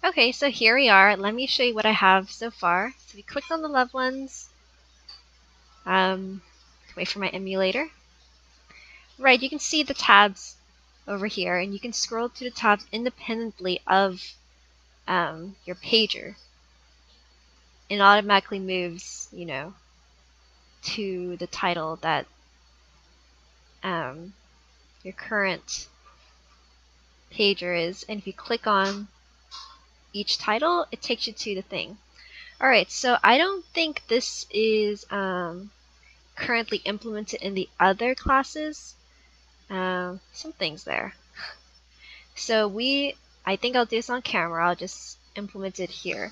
Okay, so here we are. Let me show you what I have so far. So we clicked on the loved ones. Wait for my emulator. Right, you can see the tabs over here, and you can scroll to the tabs independently of your pager. It automatically moves, you know, to the title that your current pager is. And if you click on each title, it takes you to the thing. Alright, so I don't think this is currently implemented in the other classes. Some things there. So I think I'll do this on camera. I'll just implement it here.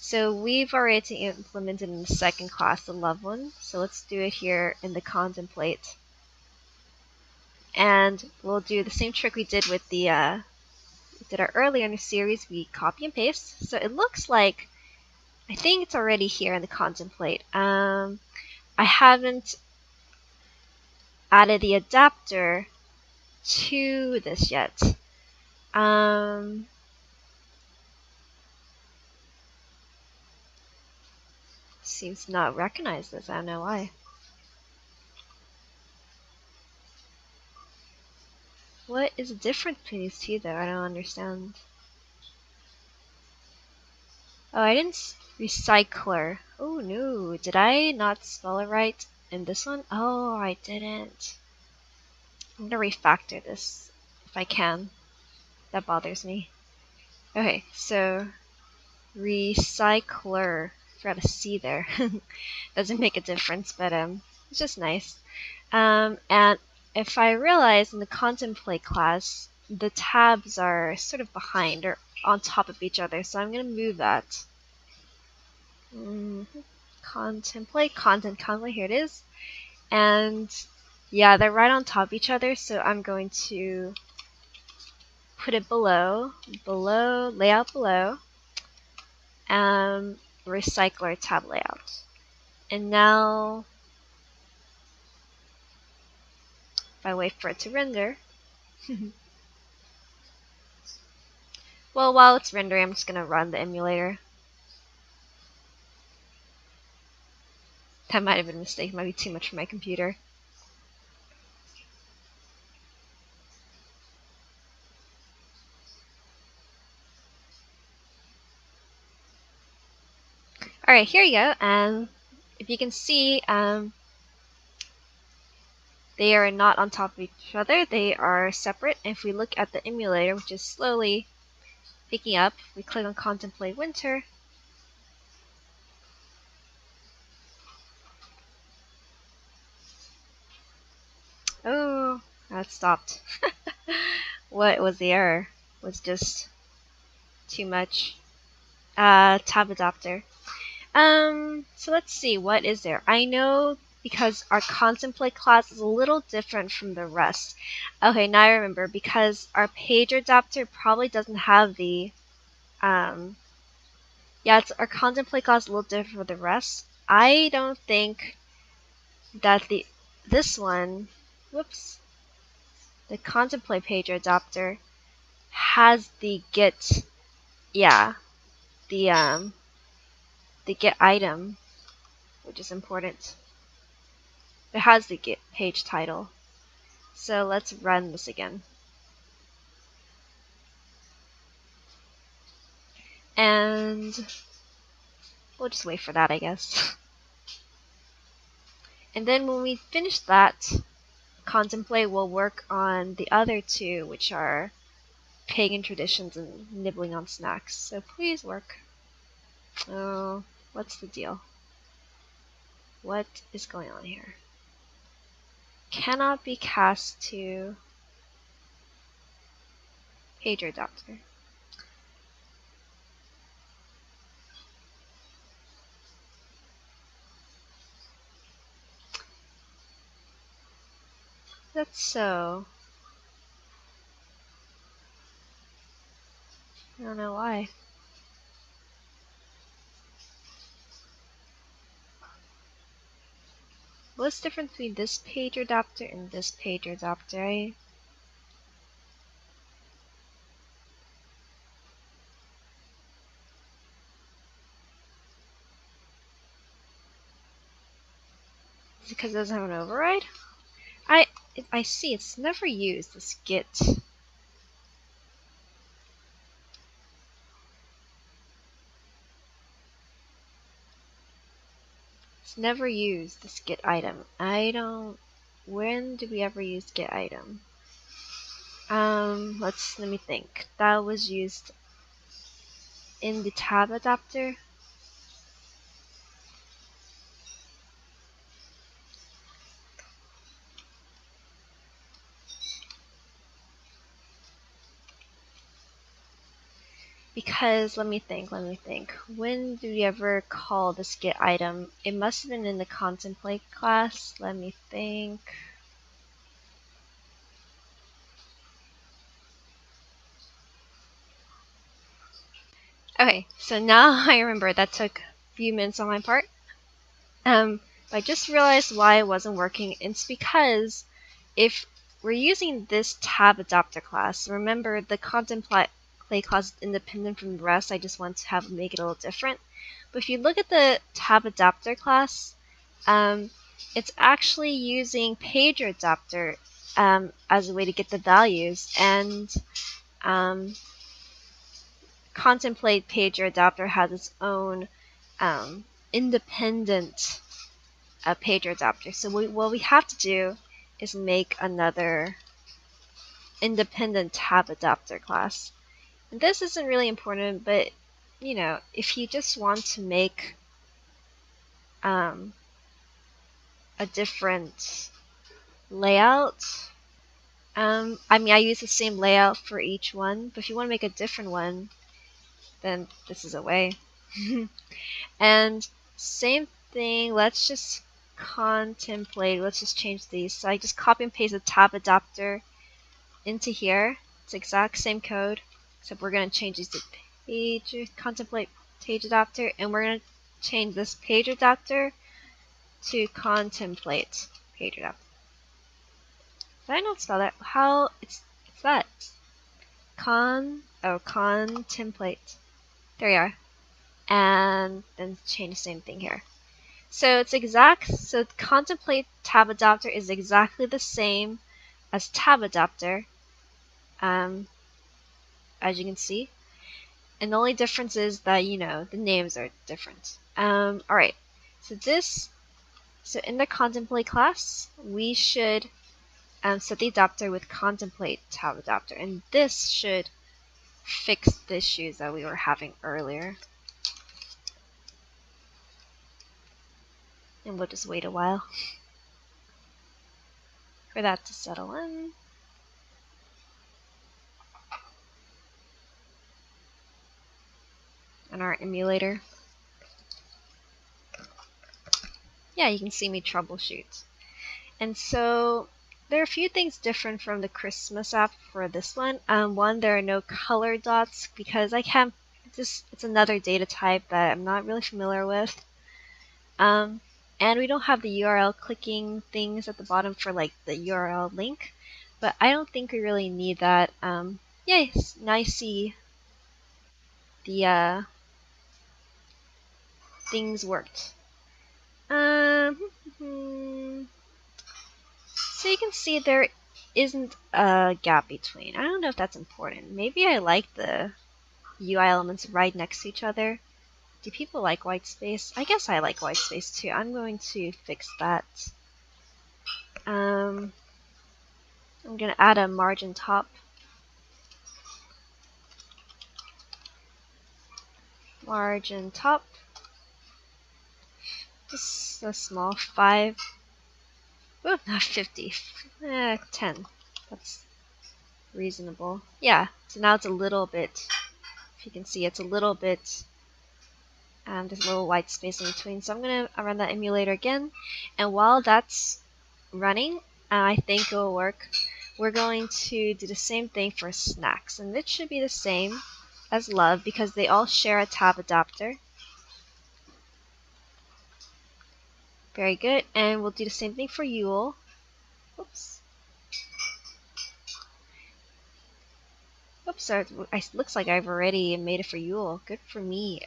So we've already implemented in the second class, the loved one. So let's do it here in the contemplate. And we'll do the same trick we did with the earlier in the series. We copy and paste. So it looks like, I think it's already here in the contemplate. I haven't added the adapter to this yet. Seems to not recognize this. I don't know why. What is the difference between these two, though? I don't understand. Oh, I didn't recycler. Oh no, did I not spell it right in this one? Oh, I didn't. I'm gonna refactor this if I can. That bothers me. Okay, so recycler. Forgot a C there. Doesn't make a difference, but it's just nice. And if I realize in the contemplate class, the tabs are sort of behind or on top of each other, so I'm gonna move that. Contemplate, content, here it is. And yeah, they're right on top of each other, so I'm going to put it below, layout below, recycler tab layout. And now, if I wait for it to render, well, while it's rendering, I'm just going to run the emulator. That might have been a mistake, it might be too much for my computer. Alright, here you go, and if you can see, they are not on top of each other, they are separate. And if we look at the emulator, which is slowly picking up, we click on Contemplate Winter. Oh, that stopped. What was the error? Was just too much. Tab adapter. So let's see, what is there? I know because our contemplate class is a little different from the rest. Okay, now I remember, because our page adapter probably doesn't have the, yeah, our contemplate class is a little different from the rest. I don't think that this one, whoops, the contemplate page adapter has the get, yeah, the get item, which is important. It has the get page title. So let's run this again. And we'll just wait for that, I guess. And then when we finish that, contemplate will work on the other two, which are pagan traditions and nibbling on snacks. So please work. Oh, what's the deal? What is going on here? Cannot be cast to page adapter. That's so. I don't know why. What's the difference between this page adapter and this page adapter? because it doesn't have an override? I see, it's never used, this get. It's never used, this get item. When did we ever use get item? Let me think. That was used in the tab adapter. Because, let me think. When did we ever call this get item? It must have been in the contemplate class. Let me think. Okay, so now I remember that took a few minutes on my part. I just realized why it wasn't working. It's because if we're using this tab adapter class, remember the contemplate class is independent from the rest. I just want to make it a little different. But if you look at the tab adapter class, it's actually using pager adapter as a way to get the values, and contemplate pager adapter has its own independent pager adapter. So what we have to do is make another independent tab adapter class. And this isn't really important, but you know, if you just want to make a different layout, I mean, I use the same layout for each one, but if you want to make a different one, then this is a way. And same thing, let's just change these. So I just copy and paste the tab adapter into here. It's the exact same code, except we're going to change these to page contemplate page adapter, and we're going to change this page adapter to contemplate page adapter. Did I not spell that? How it's that contemplate. There you are. And then change the same thing here. So contemplate tab adapter is exactly the same as tab adapter, as you can see. And the only difference is that, you know, the names are different. Alright, so in the contemplate class, we should set the adapter with contemplate tab adapter, and this should fix the issues that we were having earlier. And we'll just wait a while for that to settle in. On our emulator. Yeah, you can see me troubleshoot. And so there are a few things different from the Christmas app for this one. One, there are no color dots because it's another data type that I'm not really familiar with. And we don't have the URL clicking things at the bottom for like the URL link, but I don't think we really need that. Yes, now you see the things worked. So you can see there isn't a gap between. I don't know if that's important. Maybe I like the UI elements right next to each other. Do people like white space? I guess I like white space too. I'm going to fix that. I'm going to add a margin top. Margin top. Just a small 5. Oh, not 50. 10. That's reasonable. Yeah, so now it's a little bit, if you can see, it's a little bit, there's a little white space in between. So I'm going to run that emulator again. And while that's running, I think it will work. We're going to do the same thing for snacks. And it should be the same as love because they all share a tab adapter. Very good. And we'll do the same thing for Yule. Oops. Oops, sorry. It looks like I've already made it for Yule. Good for me.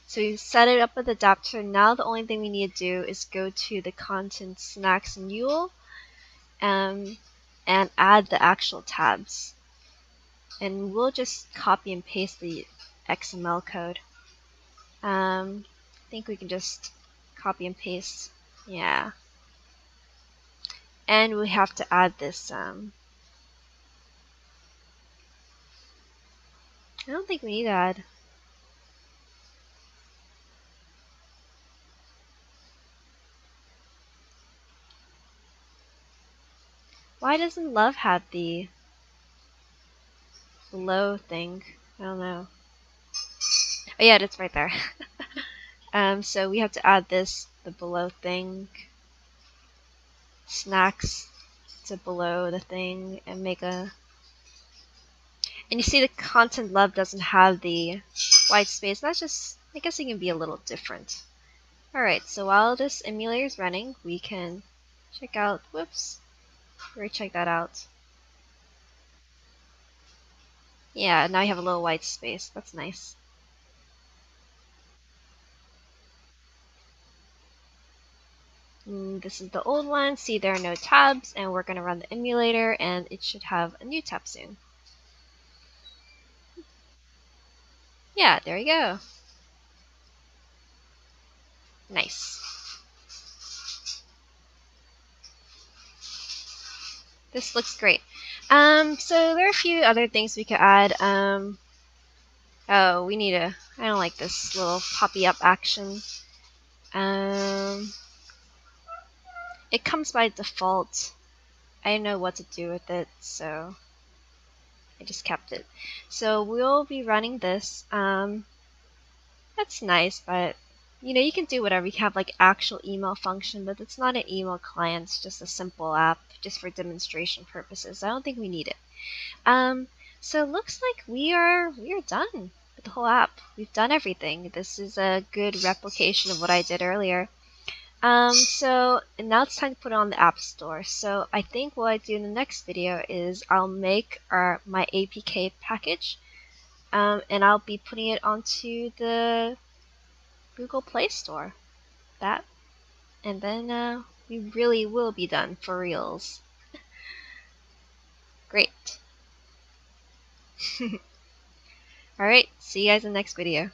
So we set it up with adapter. Now the only thing we need to do is go to the content snacks and Yule and add the actual tabs. And we'll just copy and paste the XML code. I think we can just copy and paste. Yeah. And we have to add this. I don't think we need to add. Why doesn't love have the below thing? I don't know. Oh yeah, it's right there. So we have to add this, the below thing, snacks to below the thing, and make a. And you see the content love doesn't have the white space. That's just, I guess it can be a little different. Alright, so while this emulator is running, we can check out, whoops, already check that out. Yeah, now you have a little white space. That's nice. This is the old one. See, there are no tabs, and we're going to run the emulator, and it should have a new tab soon. Yeah, there you go. Nice. This looks great. So there are a few other things we could add. Oh, we need a. I don't like this little poppy up action. It comes by default. I didn't know what to do with it, so I just kept it. So we'll be running this. That's nice, but you know, you can do whatever. You can have like actual email function, but it's not an email client. It's just a simple app, just for demonstration purposes. I don't think we need it. So it looks like we are done with the whole app. We've done everything. This is a good replication of what I did earlier. So now it's time to put it on the App Store. So I think what I do in the next video is I'll make my APK package, and I'll be putting it onto the Google Play Store. That, and then we really will be done for reals. Great. Alright, see you guys in the next video.